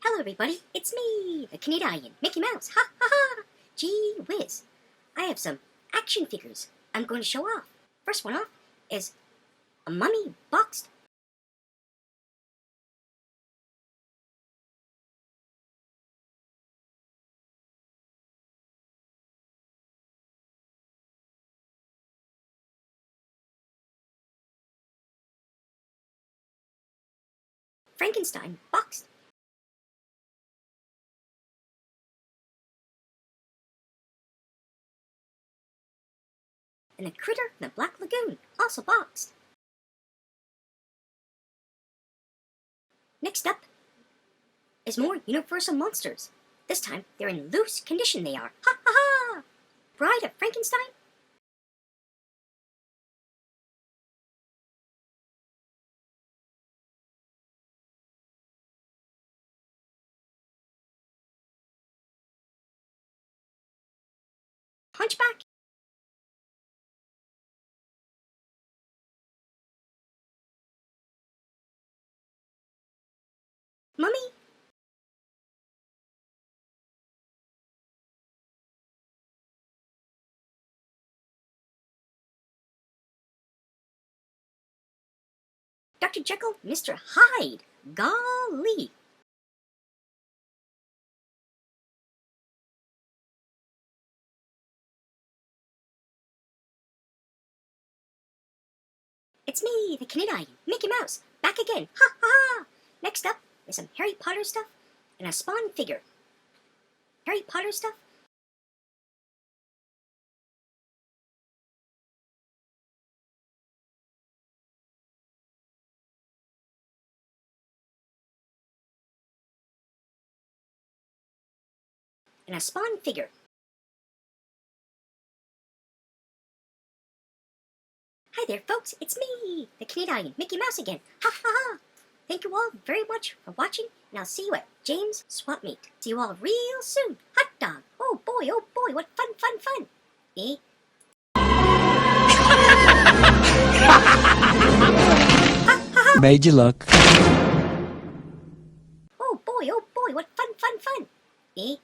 Hello everybody, it's me, the Canadien, Mickey Mouse, ha ha ha! Gee whiz, I have some action figures I'm going to show off. First one off is a mummy boxed Frankenstein boxed. And a critter in the Black Lagoon, also boxed. Next up is more Universal monsters. This time they're in loose condition they are. Ha ha ha! Bride of Frankenstein? Hunchback? Mummy? Dr. Jekyll, Mr. Hyde. Golly! It's me, the Canadien, Mickey Mouse, back again. Ha ha ha! Next up is some Harry Potter stuff and a Spawn figure. Harry Potter stuff. And a Spawn figure. Hi there, folks. It's me, the Canadien, Mickey Mouse again. Ha ha ha! Thank you all very much for watching, and I'll see you at James' Swap Meet. See you all real soon. Hot dog. Oh boy, what fun, fun, fun. Eh? Made you look. Oh boy, what fun, fun, fun. Eh?